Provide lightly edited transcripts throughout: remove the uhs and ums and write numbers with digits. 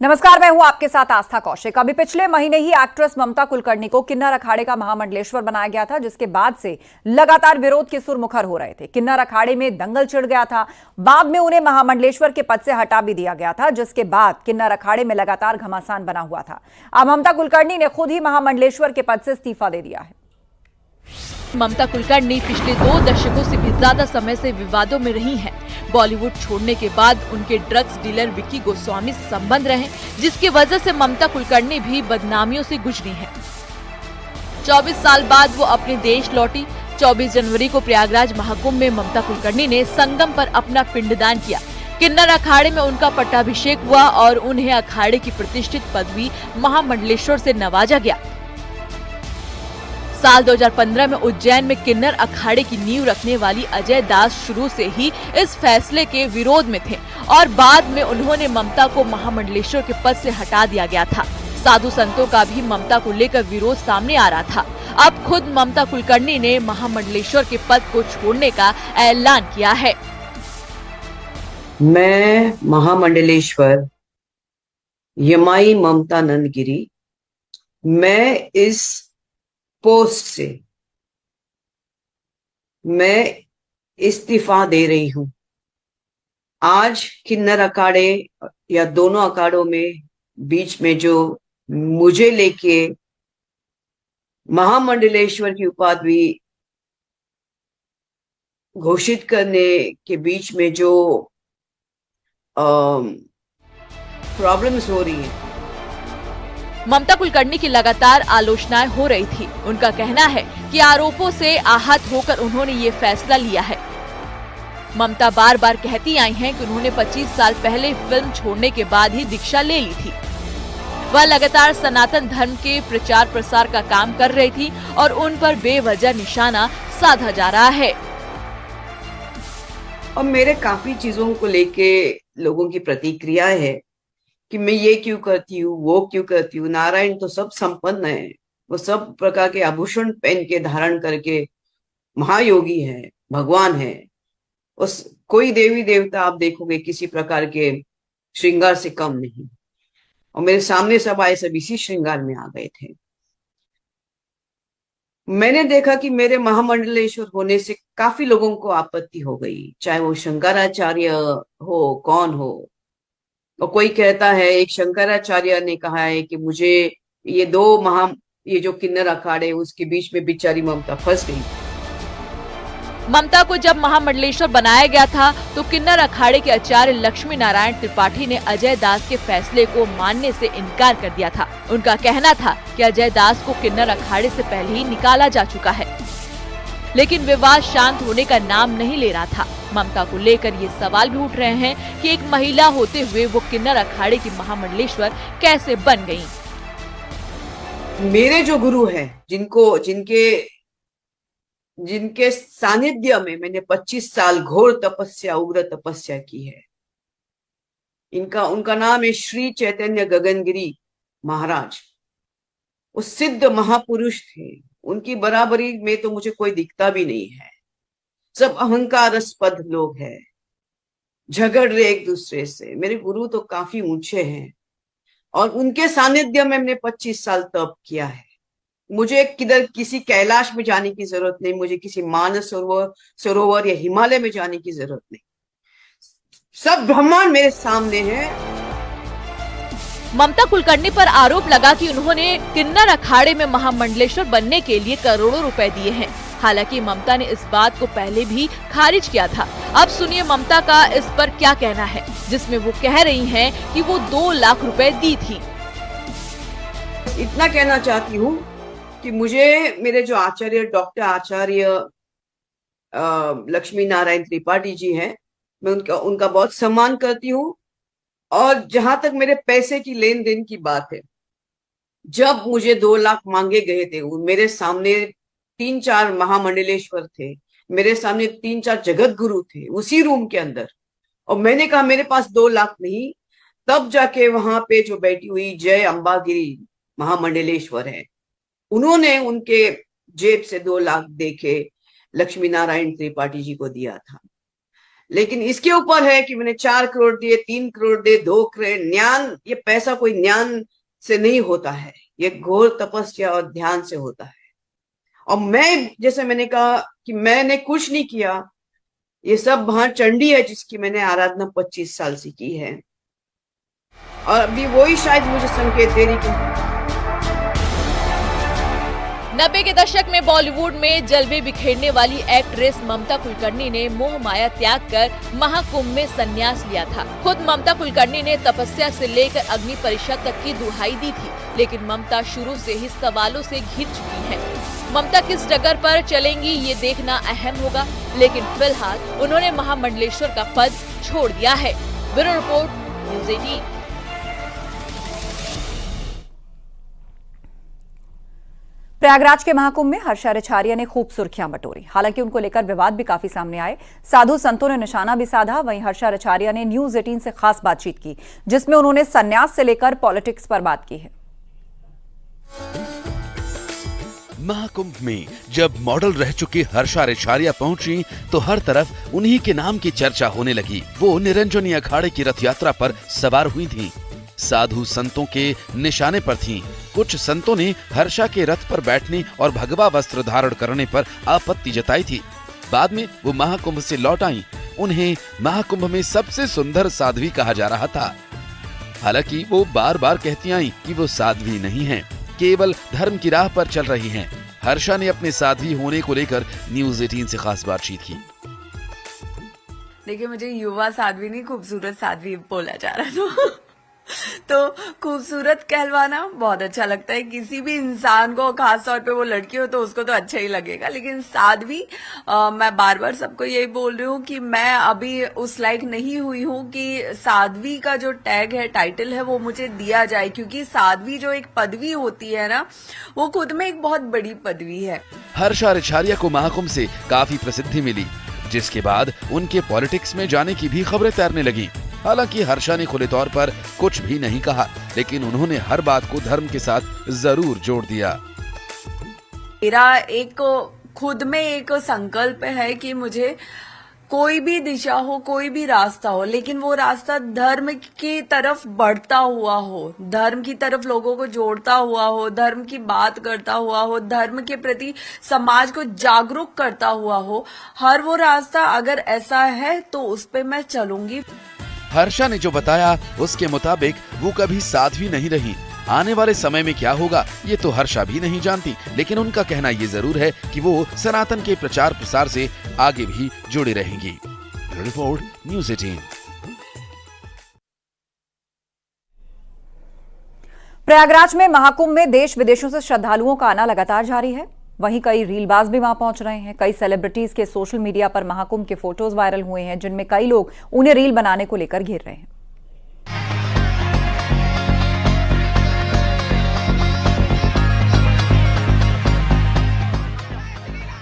नमस्कार, मैं हूं आपके साथ आस्था कौशिक। अभी पिछले महीने ही एक्ट्रेस ममता कुलकर्णी को किन्नर अखाड़े का महामंडलेश्वर बनाया गया था, जिसके बाद से लगातार विरोध के सुर मुखर हो रहे थे। किन्नर अखाड़े में दंगल छिड़ गया था। बाद में उन्हें महामंडलेश्वर के पद से हटा भी दिया गया था, जिसके बाद किन्नर अखाड़े में लगातार घमासान बना हुआ था। अब ममता कुलकर्णी ने खुद ही महामंडलेश्वर के पद से इस्तीफा दे दिया है। ममता कुलकर्णी पिछले 2 दशकों से भी ज्यादा समय से विवादों में रही हैं। बॉलीवुड छोड़ने के बाद उनके ड्रग्स डीलर विक्की गोस्वामी से संबंध रहे, जिसकी वजह से ममता कुलकर्णी भी बदनामियों से गुजरी हैं। 24 साल बाद वो अपने देश लौटी। 24 जनवरी को प्रयागराज महाकुंभ में ममता कुलकर्णी ने संगम पर अपना पिंडदान किया। किन्नर अखाड़े में उनका पट्टाभिषेक हुआ और उन्हें अखाड़े की प्रतिष्ठित पदवी महामंडलेश्वर से नवाजा गया। साल 2015 में उज्जैन में किन्नर अखाड़े की नींव रखने वाली अजय दास शुरू से ही इस फैसले के विरोध में थे और बाद में उन्होंने ममता को महामंडलेश्वर के पद से हटा दिया गया था। साधु संतों का भी ममता को लेकर विरोध सामने आ रहा था। अब खुद ममता कुलकर्णी ने महामंडलेश्वर के पद को छोड़ने का ऐलान किया है। मैं महामंडलेश्वर यमाई ममता नंदगिरी, मैं इस पोस्ट से मैं इस्तीफा दे रही हूं। आज किन्नर अखाड़े या दोनों अखाड़ों में बीच में जो मुझे लेके महामंडलेश्वर की उपाधि घोषित करने के बीच में जो प्रॉब्लम्स हो रही है, ममता कुलकर्णी की लगातार आलोचनाएं हो रही थी। उनका कहना है कि आरोपों से आहत होकर उन्होंने ये फैसला लिया है। ममता बार बार कहती आई हैं कि उन्होंने 25 साल पहले फिल्म छोड़ने के बाद ही दीक्षा ले ली थी। वह लगातार सनातन धर्म के प्रचार प्रसार का काम कर रही थी और उन पर बेवजह निशाना साधा जा रहा है। और मेरे काफी चीजों को लेके लोगों की प्रतिक्रिया है कि मैं ये क्यों करती हूँ, वो क्यों करती हूँ। नारायण तो सब संपन्न है, वो सब प्रकार के आभूषण पहन के धारण करके महायोगी है, भगवान है। उस कोई देवी देवता आप देखोगे किसी प्रकार के श्रृंगार से कम नहीं। और मेरे सामने सब आए, सब इसी श्रृंगार में आ गए थे। मैंने देखा कि मेरे महामंडलेश्वर होने से काफी लोगों को आपत्ति हो गई, चाहे वो शंकराचार्य हो, कौन हो। और कोई कहता है, एक शंकराचार्य ने कहा है कि मुझे ये जो किन्नर अखाड़े उसके बीच में बेचारी ममता फंस गई। ममता को जब महामंडलेश्वर बनाया गया था तो किन्नर अखाड़े के आचार्य लक्ष्मी नारायण त्रिपाठी ने अजय दास के फैसले को मानने से इनकार कर दिया था। उनका कहना था कि अजय दास को किन्नर अखाड़े से पहले ही निकाला जा चुका है, लेकिन विवाद शांत होने का नाम नहीं ले रहा था। ममता को लेकर ये सवाल भी उठ रहे हैं कि एक महिला होते हुए वो किन्नर अखाड़े की महामंडलेश्वर कैसे बन गईं। मेरे जो गुरु हैं, जिनके सानिध्य में मैंने 25 साल घोर तपस्या, उग्र तपस्या की है, उनका नाम है श्री चैतन्य गगनगिरी महाराज। वो सिद्ध महापुरुष थे। उनकी बराबरी में तो मुझे कोई दिखता भी नहीं है। सब अहंकारस्पद लोग हैं, झगड़ रहे एक दूसरे से। मेरे गुरु तो काफी ऊंचे हैं और उनके सानिध्य में मैंने 25 साल तप किया है। मुझे किसी कैलाश में जाने की जरूरत नहीं, मुझे किसी मानस सरोवर या हिमालय में जाने की जरूरत नहीं। सब ब्रह्मांड मेरे सामने है। ममता कुलकर्णी पर आरोप लगा कि उन्होंने किन्नर अखाड़े में महामंडलेश्वर बनने के लिए करोड़ों रुपए दिए हैं। हालांकि ममता ने इस बात को पहले भी खारिज किया था। अब सुनिए ममता का इस पर क्या कहना है, जिसमें वो कह रही हैं कि वो 2 लाख रुपए दी थी। इतना कहना चाहती हूँ कि मुझे मेरे जो आचार्य, डॉक्टर आचार्य लक्ष्मी नारायण त्रिपाठी जी हैं, मैं उनका बहुत सम्मान करती हूँ। और जहां तक मेरे पैसे की लेन देन की बात है, जब मुझे 2 लाख मांगे गए थे, मेरे सामने 3-4 महामंडलेश्वर थे, मेरे सामने 3-4 जगत गुरु थे उसी रूम के अंदर। और मैंने कहा मेरे पास 2 लाख नहीं। तब जाके वहां पे जो बैठी हुई जय अंबागिरी महामंडलेश्वर है, उन्होंने उनके जेब से 2 लाख देके लक्ष्मी नारायण त्रिपाठी जी को दिया था। लेकिन इसके ऊपर है कि मैंने 4 करोड़ दिए, 3 करोड़ दिए, 2 करोड़, ज्ञान, ये पैसा कोई ज्ञान से नहीं होता है, ये घोर तपस्या और ध्यान से होता है। और मैं, जैसे मैंने कहा कि मैंने कुछ नहीं किया, ये सब वहां चंडी है जिसकी मैंने आराधना 25 साल से की है, और अभी वही शायद मुझे संकेत दे रही कि 90 के दशक में बॉलीवुड में जलवे बिखेरने वाली एक्ट्रेस ममता कुलकर्णी ने मोह माया त्याग कर महाकुंभ में संन्यास लिया था। खुद ममता कुलकर्णी ने तपस्या से लेकर अग्नि परीक्षा तक की दुहाई दी थी, लेकिन ममता शुरू से ही सवालों से घिर चुकी हैं। ममता किस डगर पर चलेंगी ये देखना अहम होगा, लेकिन फिलहाल उन्होंने महामंडलेश्वर का पद छोड़ दिया है। Bureau report, news 18। प्रयागराज के महाकुंभ में हर्षा रेछारिया ने खूब सुर्खियां बटोरी। हालांकि उनको लेकर विवाद भी काफी सामने आए। साधु संतों ने निशाना भी साधा। वहीं हर्षा रेछारिया ने न्यूज़ 18 से खास बातचीत की, जिसमें उन्होंने संन्यास से लेकर पॉलिटिक्स पर बात की है। महाकुंभ में जब मॉडल रह चुकी हर्षा रेछारिया पहुंची तो हर तरफ उन्हीं के नाम की चर्चा होने लगी। वो निरंजनी अखाड़े की रथ यात्रा पर सवार हुई थीं। साधु संतों के निशाने पर थीं। कुछ संतों ने हर्षा के रथ पर बैठने और भगवा वस्त्र धारण करने पर आपत्ति जताई थी। बाद में वो महाकुंभ से लौट आईं। उन्हें महाकुंभ में सबसे सुंदर साध्वी कहा जा रहा था। हालांकि वो बार बार कहती आईं कि वो साध्वी नहीं हैं, केवल धर्म की राह पर चल रही हैं। हर्षा ने अपने साध्वी होने को लेकर न्यूज़ 18 से खास बातचीत की। देखिए, मुझे युवा साध्वी नहीं, खूबसूरत साध्वी बोला जा रहा था। तो खूबसूरत कहलवाना बहुत अच्छा लगता है किसी भी इंसान को, खास तौर पे वो लड़की हो तो उसको तो अच्छा ही लगेगा। लेकिन साध्वी, मैं बार बार सबको यही बोल रही हूँ कि मैं अभी उस लायक नहीं हुई हूँ कि साध्वी का जो टैग है, टाइटल है, वो मुझे दिया जाए, क्योंकि साध्वी जो एक पदवी होती है ना, वो खुद में एक बहुत बड़ी पदवी है। हर्षा रेछारिया को महाकुंभ से काफी प्रसिद्धि मिली, जिसके बाद उनके पॉलिटिक्स में जाने की भी खबरें तैरने लगी। हालांकि हर्षा ने खुले तौर पर कुछ भी नहीं कहा, लेकिन उन्होंने हर बात को धर्म के साथ जरूर जोड़ दिया। मेरा एक खुद में एक संकल्प है कि मुझे कोई भी दिशा हो, कोई भी रास्ता हो, लेकिन वो रास्ता धर्म की तरफ बढ़ता हुआ हो, धर्म की तरफ लोगों को जोड़ता हुआ हो, धर्म की बात करता हुआ हो, धर्म के प्रति समाज को जागरूक करता हुआ हो। हर वो रास्ता अगर ऐसा है तो उस पे मैं चलूंगी। हर्षा ने जो बताया उसके मुताबिक वो कभी साध्वी नहीं रही। आने वाले समय में क्या होगा ये तो हर्षा भी नहीं जानती, लेकिन उनका कहना ये जरूर है कि वो सनातन के प्रचार प्रसार से आगे भी जुड़ी रहेंगी। Report, news 18। प्रयागराज में महाकुंभ में देश विदेशों से श्रद्धालुओं का आना लगातार जारी है। वहीं कई रीलबाज भी वहां पहुंच रहे हैं। कई सेलिब्रिटीज के सोशल मीडिया पर महाकुंभ के फोटोज वायरल हुए हैं, जिनमें कई लोग उन्हें रील बनाने को लेकर घेर रहे हैं।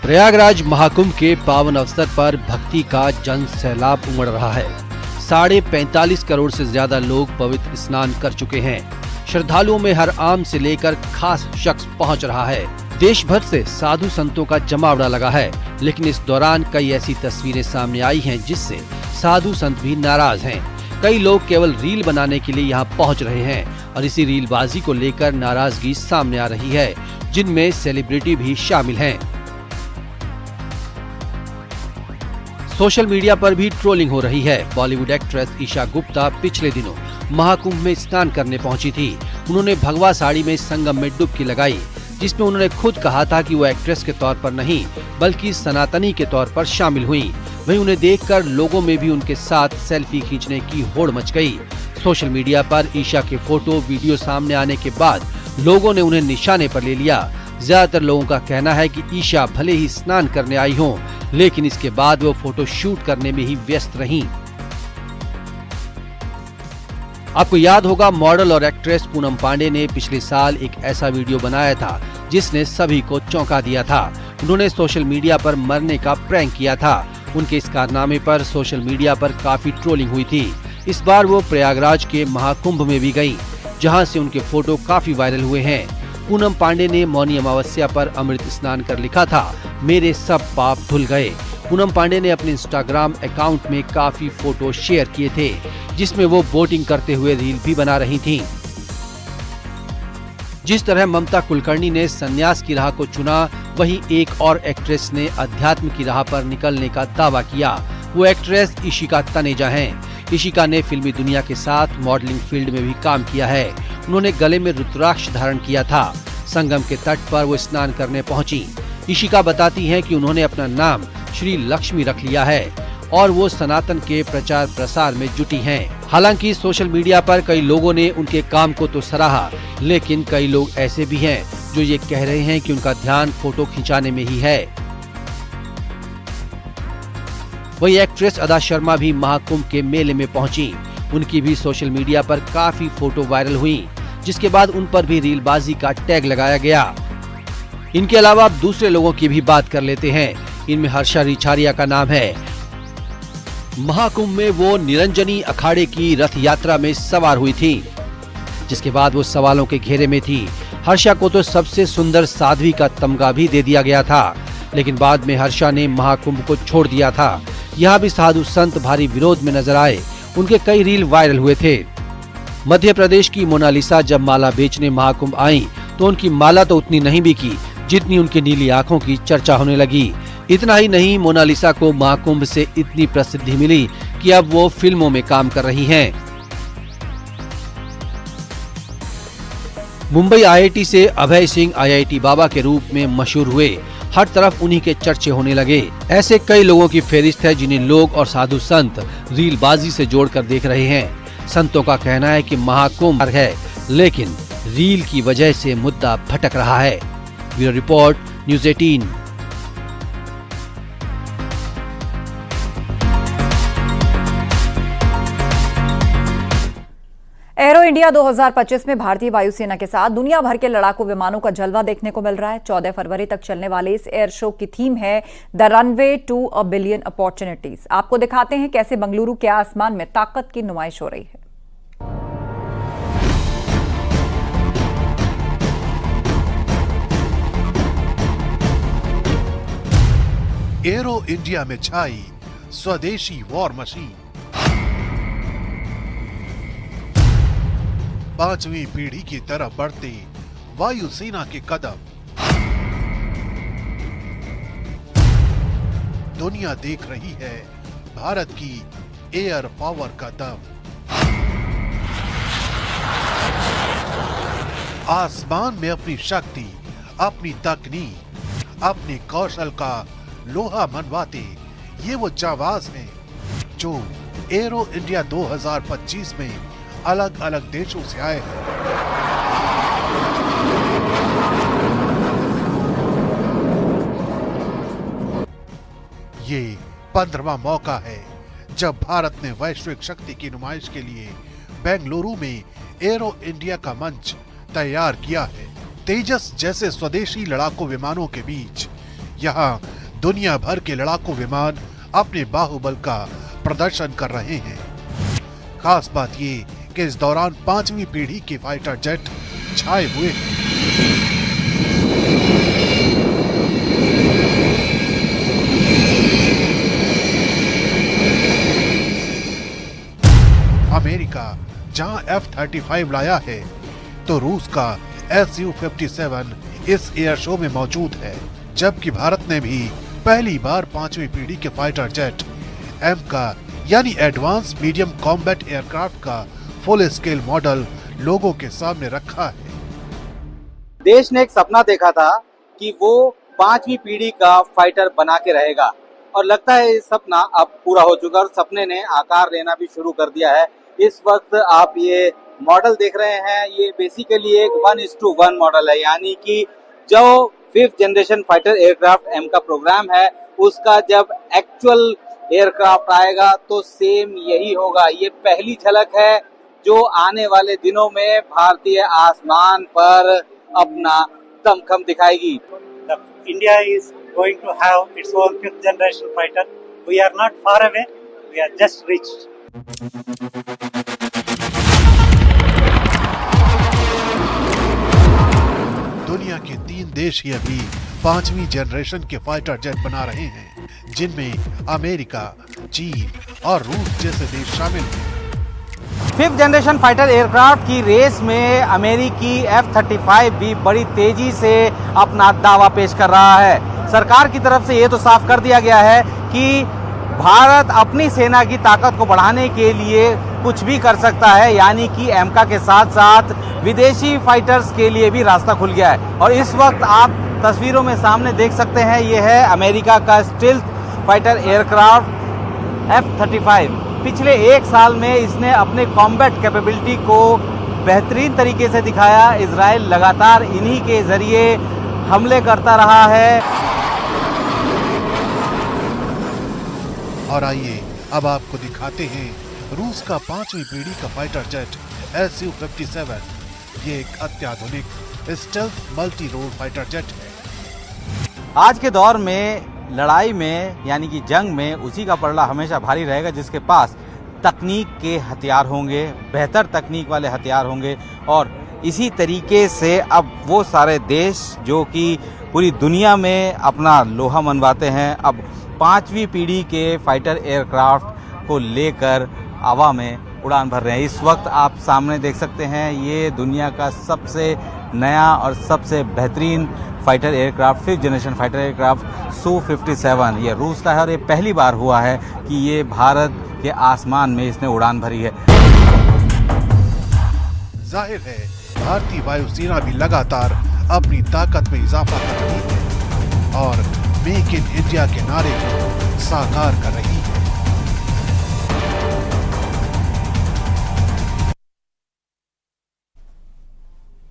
प्रयागराज महाकुंभ के पावन अवसर पर भक्ति का जन सैलाब उमड़ रहा है। 45.5 करोड़ से ज्यादा लोग पवित्र स्नान कर चुके हैं। श्रद्धालुओं में हर आम से लेकर खास शख्स पहुंच रहा है। देश भर से साधु संतों का जमावड़ा लगा है, लेकिन इस दौरान कई ऐसी तस्वीरें सामने आई हैं जिससे साधु संत भी नाराज हैं। कई लोग केवल रील बनाने के लिए यहाँ पहुँच रहे हैं और इसी रीलबाजी को लेकर नाराजगी सामने आ रही है, जिनमें सेलिब्रिटी भी शामिल हैं। सोशल मीडिया पर भी ट्रोलिंग हो रही है। बॉलीवुड एक्ट्रेस ईशा गुप्ता पिछले दिनों महाकुंभ में स्नान करने पहुंची थी। उन्होंने भगवा साड़ी में संगम में डुबकी लगाई, जिसमें उन्होंने खुद कहा था कि वो एक्ट्रेस के तौर पर नहीं बल्कि सनातनी के तौर पर शामिल हुई। वहीं उन्हें देखकर लोगों में भी उनके साथ सेल्फी खींचने की होड़ मच गई। सोशल मीडिया पर ईशा के फोटो वीडियो सामने आने के बाद लोगों ने उन्हें निशाने पर ले लिया। ज्यादातर लोगों का कहना है कि ईशा भले ही स्नान करने आई हों, लेकिन इसके बाद वो फोटो शूट करने में ही व्यस्त रहीं। आपको याद होगा, मॉडल और एक्ट्रेस पूनम पांडे ने पिछले साल एक ऐसा वीडियो बनाया था जिसने सभी को चौंका दिया था। उन्होंने सोशल मीडिया पर मरने का प्रैंक किया था। उनके इस कारनामे पर सोशल मीडिया पर काफी ट्रोलिंग हुई थी। इस बार वो प्रयागराज के महाकुंभ में भी गयी, जहां से उनके फोटो काफी वायरल हुए हैं। पूनम पांडे ने मौनी अमावस्या पर अमृत स्नान कर लिखा था, मेरे सब पाप धुल गए। पूनम पांडे ने अपने इंस्टाग्राम अकाउंट में काफी फोटो शेयर किए थे, जिसमें वो बोटिंग करते हुए रील भी बना रही थीं। जिस तरह ममता कुलकर्णी ने संन्यास की राह को चुना, वहीं एक और एक्ट्रेस ने अध्यात्म की राह पर निकलने का दावा किया। वो एक्ट्रेस इशिका तनेजा हैं। इशिका ने फिल्मी दुनिया के साथ मॉडलिंग फील्ड में भी काम किया है। उन्होंने गले में रुद्राक्ष धारण किया था। संगम के तट पर वो स्नान करने पहुंची। इशिका बताती हैं कि उन्होंने अपना नाम श्री लक्ष्मी रख लिया है और वो सनातन के प्रचार प्रसार में जुटी हैं। हालांकि सोशल मीडिया पर कई लोगों ने उनके काम को तो सराहा, लेकिन कई लोग ऐसे भी हैं जो ये कह रहे हैं कि उनका ध्यान फोटो खिंचाने में ही है। वही एक्ट्रेस अदा शर्मा भी महाकुंभ के मेले में पहुंची। उनकी भी सोशल मीडिया पर काफी फोटो वायरल हुई, जिसके बाद उन पर भी रीलबाजी का टैग लगाया गया। इनके अलावा अब दूसरे लोगों की भी बात कर लेते हैं। इनमें हर्षा रिछारिया का नाम है। महाकुंभ में वो निरंजनी अखाड़े की रथ यात्रा में सवार हुई थी, जिसके बाद वो सवालों के घेरे में थी। हर्षा को तो सबसे सुंदर साध्वी का तमगा भी दे दिया गया था, लेकिन बाद में हर्षा ने महाकुंभ को छोड़ दिया था। यहाँ भी साधु संत भारी विरोध में नजर आए। उनके कई रील वायरल हुए थे। मध्य प्रदेश की मोनालिसा जब माला बेचने महाकुंभ आई तो उनकी माला तो उतनी नहीं बिकी जितनी उनकी नीली आंखों की चर्चा होने लगी। इतना ही नहीं, मोनालिसा को महाकुंभ से इतनी प्रसिद्धि मिली कि अब वो फिल्मों में काम कर रही हैं। मुंबई आईआईटी से अभय सिंह आईआईटी बाबा के रूप में मशहूर हुए। हर तरफ उन्हीं के चर्चे होने लगे। ऐसे कई लोगों की फेहरिस्त है जिन्हें लोग और साधु संत रीलबाजी से जोड़कर देख रहे हैं। संतों का कहना है कि महाकुंभ है, लेकिन रील की वजह से मुद्दा भटक रहा है। Bureau report, news 18। Arrow India 2025 में भारतीय वायुसेना के साथ दुनिया भर के लड़ाकू विमानों का जलवा देखने को मिल रहा है। 14 फरवरी तक चलने वाले इस एयर शो की थीम है the runway to a billion opportunities. आपको दिखाते हैं कैसे बंगलुरु के आसमान में ताकत की नुमाइश हो रही है। एरो इंडिया में छाई स्वदेशी वॉर मशीन। 5वीं पीढ़ी की तरफ बढ़ते वायुसेना के कदम। दुनिया देख रही है भारत की एयर पावर का दम। आसमान में अपनी शक्ति, अपनी तकनीक, अपने कौशल का लोहा मनवाते ये वो जाबाज हैं जो एरो इंडिया 2025 में अलग अलग देशों से आए हैं। ये 15वां मौका है जब भारत ने वैश्विक शक्ति की नुमाइश के लिए बेंगलुरु में एरो इंडिया का मंच तैयार किया है। तेजस जैसे स्वदेशी लड़ाकू विमानों के बीच यहाँ दुनिया भर के लड़ाकू विमान अपने बाहुबल का प्रदर्शन कर रहे हैं। खास बात ये कि इस दौरान 5वीं पीढ़ी के फाइटर जेट छाए हुए हैं। अमेरिका जहां F-35 लाया है तो रूस का Su-57 इस एयर शो में मौजूद है, जबकि भारत ने भी पहली बार 5वीं पीढ़ी के फाइटर जेट M का यानी एडवांस मीडियम कॉम्बैट एयरक्राफ्ट का फुल स्केल मॉडल लोगों के सामने रखा है। देश ने एक सपना देखा था कि वो 5वीं पीढ़ी का फाइटर बना के रहेगा और लगता है ये सपना अब पूरा हो चुका और सपने ने आकार लेना भी शुरू कर दिया है। इस वक्त आप ये मॉडल देख रहे हैं, ये बेसिकली एक 1:1 मॉडल है, यानी कि जो 5th generation fighter aircraft M का प्रोग्राम है उसका जब एक्चुअल एयरक्राफ्ट आएगा तो सेम यही होगा। ये पहली झलक है जो आने वाले दिनों में भारतीय आसमान पर अपना दमखम दिखाएगी। India is going to have its own 5th generation fighter. We are not far away. We are just reached. दुनिया के 3 देश ही अभी 5वीं जनरेशन के फाइटर जेट बना रहे हैं, जिनमें अमेरिका, चीन और रूस जैसे देश शामिल हैं। 5th जनरेशन फाइटर एयरक्राफ्ट की रेस में अमेरिकी F-35 भी बड़ी तेजी से अपना दावा पेश कर रहा है। सरकार की तरफ से ये तो साफ कर दिया गया है कि भारत अपनी सेना की ताकत को बढ़ाने के लिए कुछ भी कर सकता है, यानी कि एमका के साथ साथ विदेशी फाइटर्स के लिए भी रास्ता खुल गया है। और इस वक्त आप तस्वीरों में सामने देख सकते हैं, ये है अमेरिका का स्टील्थ फाइटर एयरक्राफ्ट F-35। पिछले 1 साल में इसने अपने कॉम्बैट कैपेबिलिटी को बेहतरीन तरीके से दिखाया। इजराइल लगातार इन्हीं के जरिए हमले करता रहा है। और आइए अब आपको दिखाते हैं रूस का 5वीं पीढ़ी का फाइटर जेट Su-57। ये एक अत्याधुनिक stealth multi role fighter jet है। आज के दौर में लड़ाई में यानी कि जंग में उसी का पलड़ा हमेशा भारी रहेगा जिसके पास तकनीक के हथियार होंगे, बेहतर तकनीक वाले हथियार होंगे। और इसी तरीके से अब वो सारे देश जो कि पूरी दुनिया में अपना लोहा मनवाते हैं, अब 5वीं पीढ़ी के फाइटर एयरक्राफ्ट को लेकर हवा में उड़ान भर रहे हैं। इस वक्त आप सामने देख सकते हैं, ये दुनिया का सबसे नया और सबसे बेहतरीन fighter aircraft 5th generation fighter aircraft Su-57 ये रूस का है और ये पहली बार हुआ है कि ये भारत के आसमान में इसने उड़ान भरी है। जाहिर है भारतीय वायुसेना भी लगातार अपनी ताकत में इजाफा कर रही है और मेक इन इंडिया के नारे को साकार कर रही है।